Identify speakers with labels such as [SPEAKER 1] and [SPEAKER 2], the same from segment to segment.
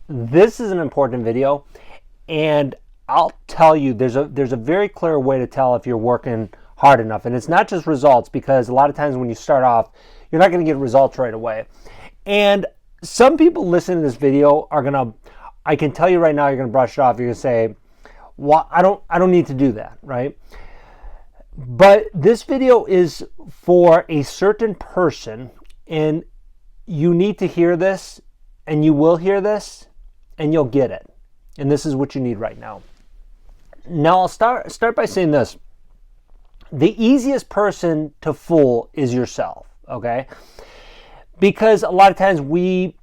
[SPEAKER 1] this is an important video, and I'll tell you there's a very clear way to tell if you're working hard enough. And it's not just results, because a lot of times when you start off, you're not going to get results right away. And some people listening to this video are going to, I can tell you right now, you're going to brush it off. You're going to say, well, I don't need to do that, right? But this video is for a certain person, and you need to hear this, and you will hear this, and you'll get it. And this is what you need right now. Now I'll start by saying this. The easiest person to fool is yourself, okay? Because a lot of times we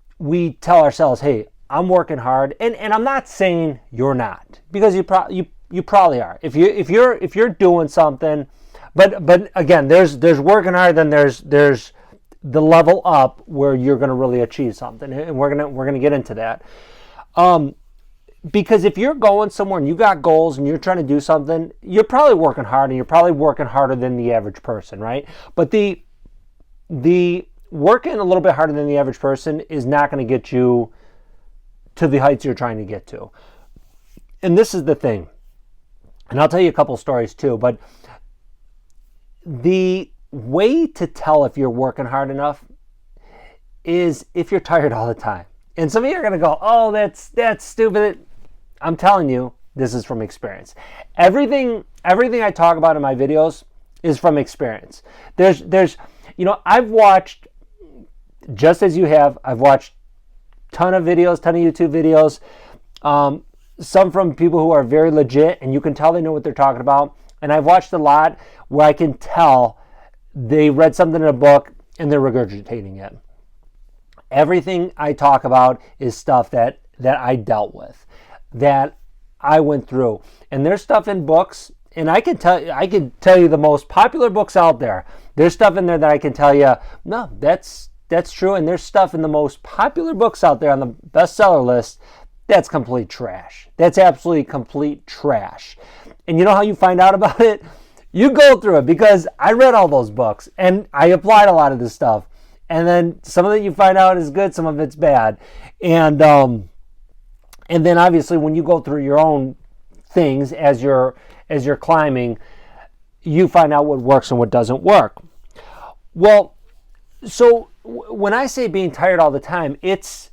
[SPEAKER 1] tell ourselves, hey, I'm working hard, and I'm not saying you're not, because you probably are. If you're doing something, but again, there's working hard, then there's the level up where you're going to really achieve something, and we're gonna get into that. Because if you're going somewhere and you got goals and you're trying to do something, you're probably working hard, and you're probably working harder than the average person, right? But the working a little bit harder than the average person is not going to get you to the heights you're trying to get to. And this is the thing. And I'll tell you a couple stories too, but the way to tell if you're working hard enough is if you're tired all the time. And some of you are going to go, oh, that's stupid. I'm telling you, this is from experience. Everything I talk about in my videos is from experience. There's I've watched, just as you have, I've watched ton of videos, ton of YouTube videos, some from people who are very legit, and you can tell they know what they're talking about. And I've watched a lot where I can tell they read something in a book and they're regurgitating it. Everything I talk about is stuff that I dealt with, that I went through. And there's stuff in books, and I can tell you the most popular books out there. There's stuff in there that I can tell you, no, that's true. And there's stuff in the most popular books out there on the bestseller list that's complete trash. That's absolutely complete trash. And you know how you find out about it? You go through it, because I read all those books and I applied a lot of this stuff. And then some of it you find out is good, some of it's bad. And then obviously when you go through your own things as you're climbing, you find out what works and what doesn't work. Well, so when I say being tired all the time, it's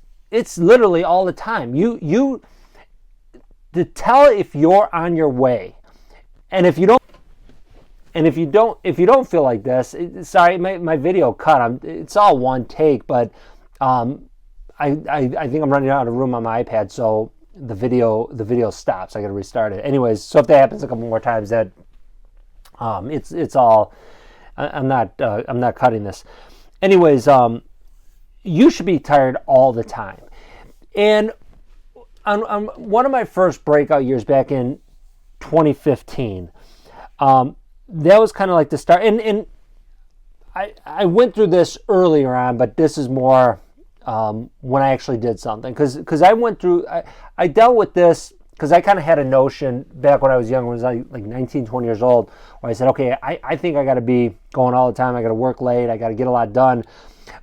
[SPEAKER 1] literally all the time. You to tell if you're on your way. And if you don't feel like this, sorry, my video cut. It's all one take, but I think I'm running out of room on my iPad, so the video stops. I got to restart it. Anyways, so if that happens a couple more times, that it's all. I'm not cutting this. Anyways, you should be tired all the time. And on one of my first breakout years back in 2015. That was kind of like the start, and I went through this earlier on, but this is more when I actually did something, because I went through, I dealt with this because I kind of had a notion back when I was young, when I was like 19, 20 years old, where I said, okay, I think I got to be going all the time, I got to work late, I got to get a lot done,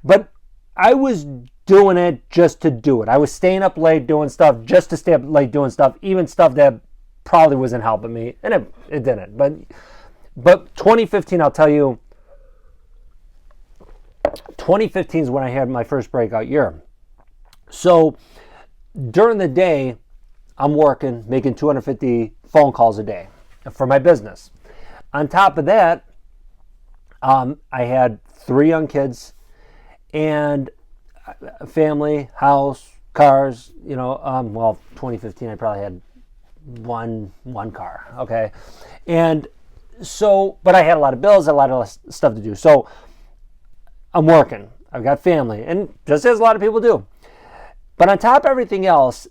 [SPEAKER 1] but I was doing it just to do it. I was staying up late doing stuff just to stay up late doing stuff, even stuff that probably wasn't helping me, and it didn't. But 2015, I'll tell you, 2015 is when I had my first breakout year. So during the day, I'm working, making 250 phone calls a day for my business. On top of that, I had 3 young kids and a family, house, cars. 2015, I probably had one car, okay? And so, but I had a lot of bills, a lot of stuff to do. So I'm working, I've got family, and just as a lot of people do. But on top of everything else,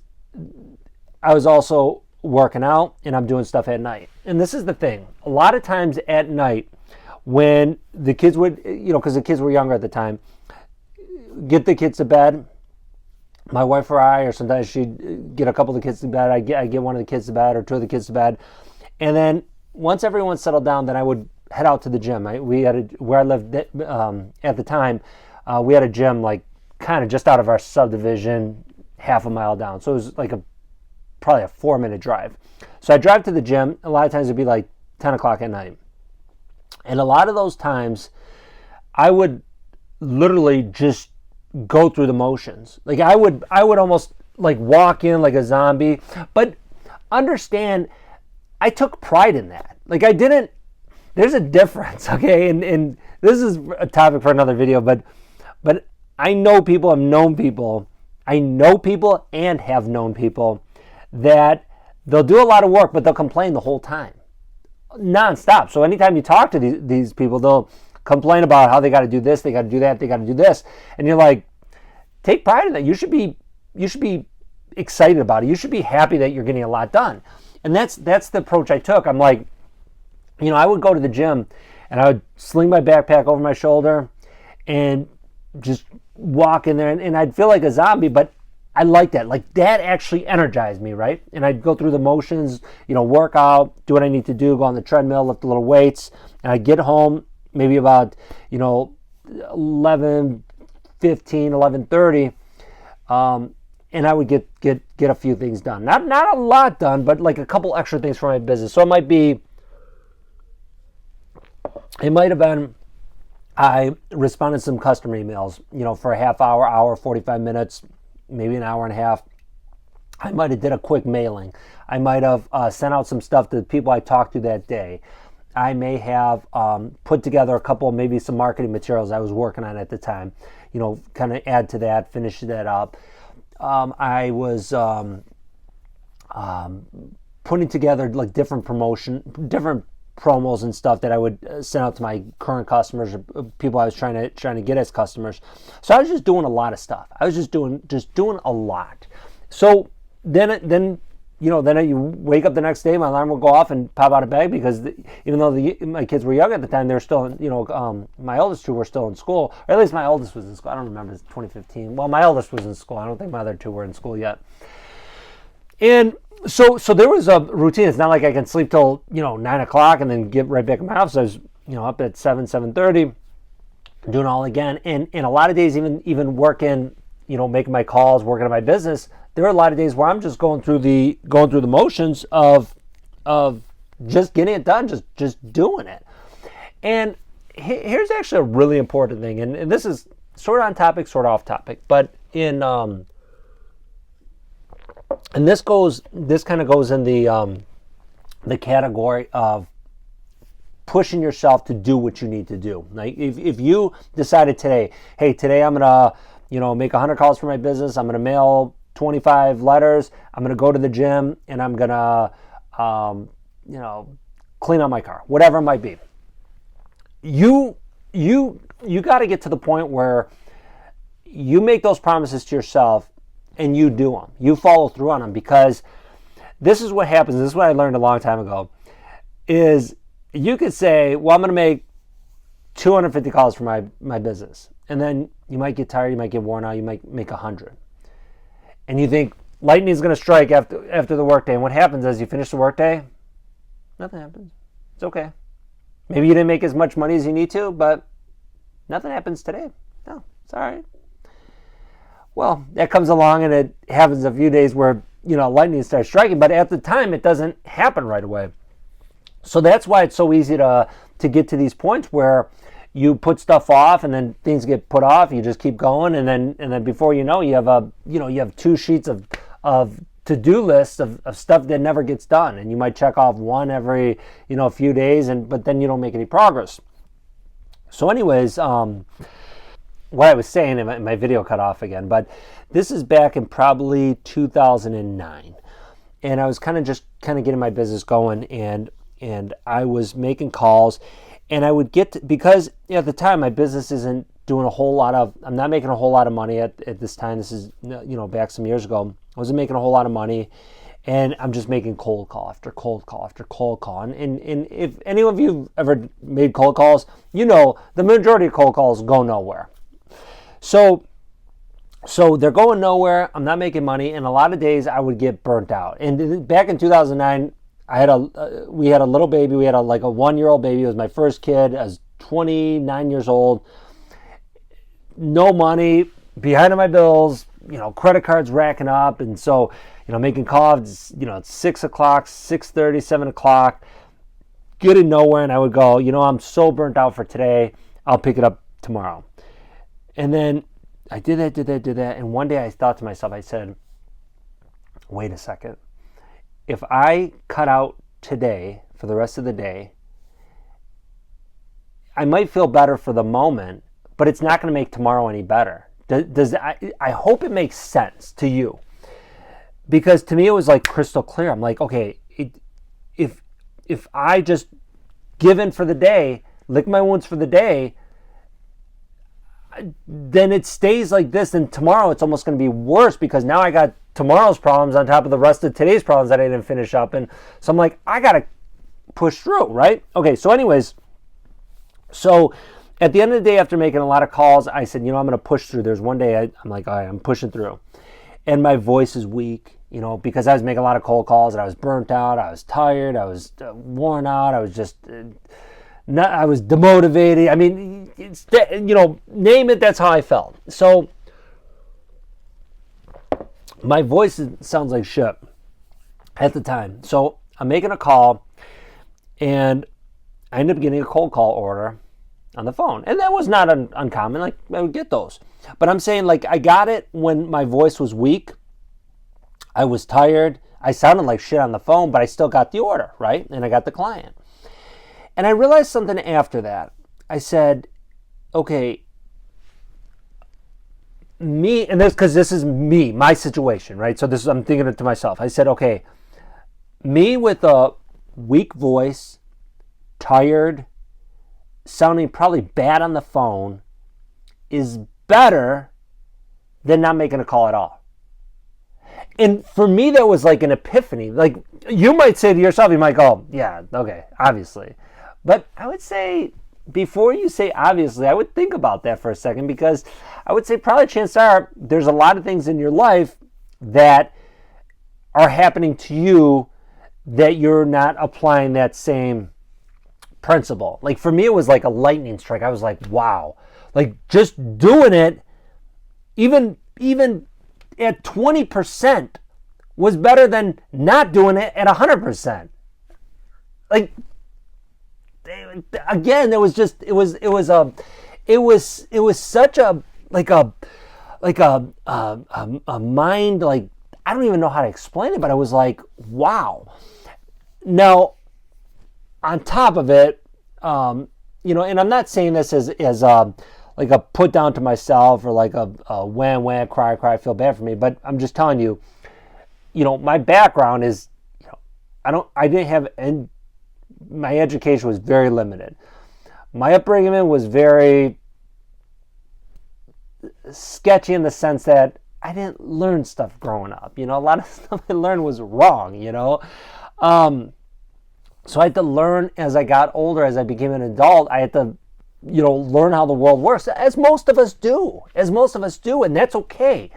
[SPEAKER 1] I was also working out, and I'm doing stuff at night. And this is the thing. A lot of times at night, when the kids would, because the kids were younger at the time, get the kids to bed, my wife or I, or sometimes she'd get a couple of the kids to bed, I get one of the kids to bed or 2 of the kids to bed. And then once everyone settled down, then I would head out to the gym. Where I lived at the time, we had a gym like kind of just out of our subdivision, half a mile down. So it was like probably a 4-minute drive. So I drive to the gym. A lot of times it'd be like 10 o'clock at night. And a lot of those times I would literally just go through the motions. Like I would almost like walk in like a zombie. But understand, I took pride in that. Like I didn't, there's a difference, okay? And this is a topic for another video, but I know people, I've known people, I know people and have known people that they'll do a lot of work, but they'll complain the whole time, nonstop. So anytime you talk to these people, they'll complain about how they got to do this, they got to do that, they got to do this, and you're like, take pride in that. You should be excited about it. You should be happy that you're getting a lot done. And that's the approach I took. I'm like, I would go to the gym and I would sling my backpack over my shoulder and just walk in there, and I'd feel like a zombie, but I like that. Like that actually energized me, right? And I'd go through the motions, work out, do what I need to do, go on the treadmill, lift a little weights, and I'd get home maybe about 11:15, 11:30, and I would get a few things done. Not a lot done, but like a couple extra things for my business. So it might have been I responded to some customer emails, for a half hour, 45 minutes, maybe an hour and a half. I might have did a quick mailing. I might have sent out some stuff to the people I talked to that day. I may have put together a couple, maybe some marketing materials I was working on at the time, kind of add to that, finish that up. I was putting together like different promos and stuff that I would send out to my current customers or people I was trying to get as customers. So I was just doing a lot of stuff. I was just doing a lot. So then you wake up the next day, my alarm will go off and pop out of bed because even though my kids were young at the time, they're still, my eldest two were still in school, or at least my oldest was in school. I don't remember, it's 2015. Well, my eldest was in school. I don't think my other two were in school yet. And so there was a routine. It's not like I can sleep till 9 o'clock and then get right back in my office. I was up at 7:30, doing all again. And a lot of days, even working, making my calls, working on my business, there are a lot of days where I'm just going through the motions of just getting it done, just doing it. And here's actually a really important thing, and this is sort of on topic, sort of off topic, but and this kind of goes in the category of pushing yourself to do what you need to do. Like if you decided today, hey, today I'm gonna make 100 calls for my business, I'm gonna mail 25 letters, I'm gonna go to the gym, and I'm gonna clean out my car, whatever it might be. You got to get to the point where you make those promises to yourself and you do them. You follow through on them, because this is what happens. This is what I learned a long time ago, is you could say, well, I'm going to make 250 calls for my business. And then you might get tired, you might get worn out, you might make 100. And you think lightning's going to strike after the workday. And what happens as you finish the workday? Nothing happens. It's okay. Maybe you didn't make as much money as you need to, but nothing happens today. No, it's all right. Well, that comes along and it happens a few days where, lightning starts striking, but at the time it doesn't happen right away. So that's why it's so easy to get to these points where you put stuff off and then things get put off, you just keep going, and then before you know, you have 2 sheets of to-do lists of stuff that never gets done, and you might check off one every a few days, but then you don't make any progress. So anyways, what I was saying, and my video cut off again, but this is back in probably 2009, and I was kind of getting my business going, and I was making calls, and I would because at the time my business isn't doing I'm not making a whole lot of money at this time. This is back some years ago. I wasn't making a whole lot of money, and I'm just making cold call after cold call after cold call. And if any of you ever made cold calls, the majority of cold calls go nowhere. So they're going nowhere. I'm not making money, and a lot of days I would get burnt out. And back in 2009, we had a little baby. We had a 1-year-old baby. It was my first kid. I was 29 years old. No money, behind on my bills, credit cards racking up. And so, making calls, it's 6 o'clock, 6:30, 7 o'clock, getting nowhere. And I would go, I'm so burnt out for today. I'll pick it up tomorrow. And then I did that. And one day I thought to myself, I said, wait a second. If I cut out today for the rest of the day, I might feel better for the moment, but it's not going to make tomorrow any better. I hope it makes sense to you. Because to me, it was like crystal clear. I'm like, okay, if I just give in for the day, lick my wounds for the day, then it stays like this. And tomorrow it's almost going to be worse because now I got tomorrow's problems on top of the rest of today's problems that I didn't finish up. And so I'm like, I got to push through, right? Okay, so anyways, so at the end of the day, after making a lot of calls, I said, I'm going to push through. There's one day I'm like, all right, I'm pushing through. And my voice is weak, because I was making a lot of cold calls and I was burnt out. I was tired. I was worn out. I was just... I was demotivated. I mean, name it, that's how I felt. So my voice sounds like shit at the time. So I'm making a call and I ended up getting a cold call order on the phone. And that was not uncommon. Like, I would get those. But I'm saying, like, I got it when my voice was weak. I was tired. I sounded like shit on the phone, but I still got the order, right? And I got the client. And I realized something after that. I said, okay, me, and this, because this is me, my situation, right? So I'm thinking it to myself. I said, okay, me with a weak voice, tired, sounding probably bad on the phone is better than not making a call at all. And for me, that was like an epiphany. Like, you might say to yourself, you might go, yeah, okay, obviously. But I would say, before you say obviously, I would think about that for a second, because I would say probably chances are there's a lot of things in your life that are happening to you that you're not applying that same principle. Like, for me, it was like a lightning strike. I was like, wow. Like, just doing it, even at 20% was better than not doing it at 100%. Like, again, it was such a mind, like, I don't even know how to explain it, but I was like, wow. Now, on top of it, and I'm not saying this as like a put down to myself or like a wham, cry, feel bad for me, but I'm just telling you, my background is, my education was very limited. My upbringing was very sketchy in the sense that I didn't learn stuff growing up. A lot of stuff I learned was wrong, So I had to learn as I got older, as I became an adult. I had to, learn how the world works, as most of us do, and that's okay.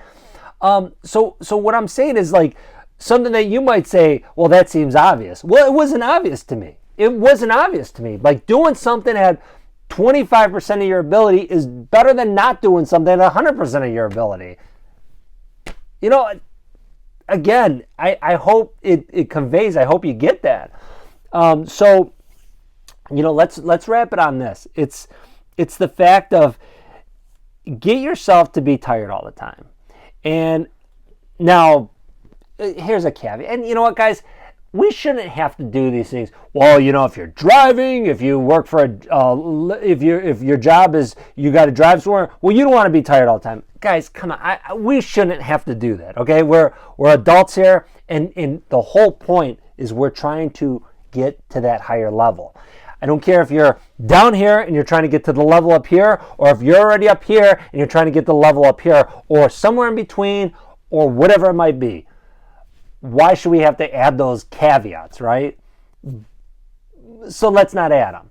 [SPEAKER 1] So what I'm saying is, like, something that you might say, well, that seems obvious. Well, it wasn't obvious to me. Like, doing something at 25% of your ability is better than not doing something at 100% of your ability. Again, I hope it conveys. I hope you get that. So, let's wrap it on this. It's the fact of, get yourself to be tired all the time. And now, here's a caveat. And you know what, guys? We shouldn't have to do these things. Well, if you're driving, if you work for if your job is you got to drive somewhere, well, you don't want to be tired all the time. Guys, come on. We shouldn't have to do that. Okay, we're adults here, and the whole point is we're trying to get to that higher level. I don't care if you're down here and you're trying to get to the level up here, or if you're already up here and you're trying to get the level up here, or somewhere in between, or whatever it might be. Why should we have to add those caveats, right? So let's not add them.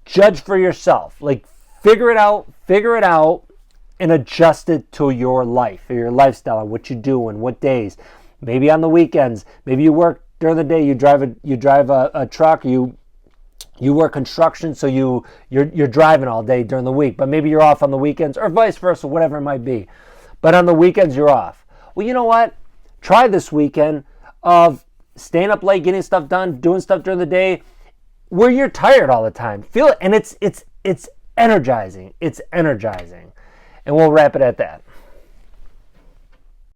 [SPEAKER 1] Judge for yourself. Like, figure it out, and adjust it to your life, or your lifestyle, and what you do and what days. Maybe on the weekends. Maybe you work during the day. You drive a truck. You work construction, so you're driving all day during the week. But maybe you're off on the weekends, or vice versa, whatever it might be. but on the weekends you're off. Well, you know what? Try this weekend of staying up late, getting stuff done, doing stuff during the day where you're tired all the time. Feel it, and it's energizing. It's energizing. And we'll wrap it at that.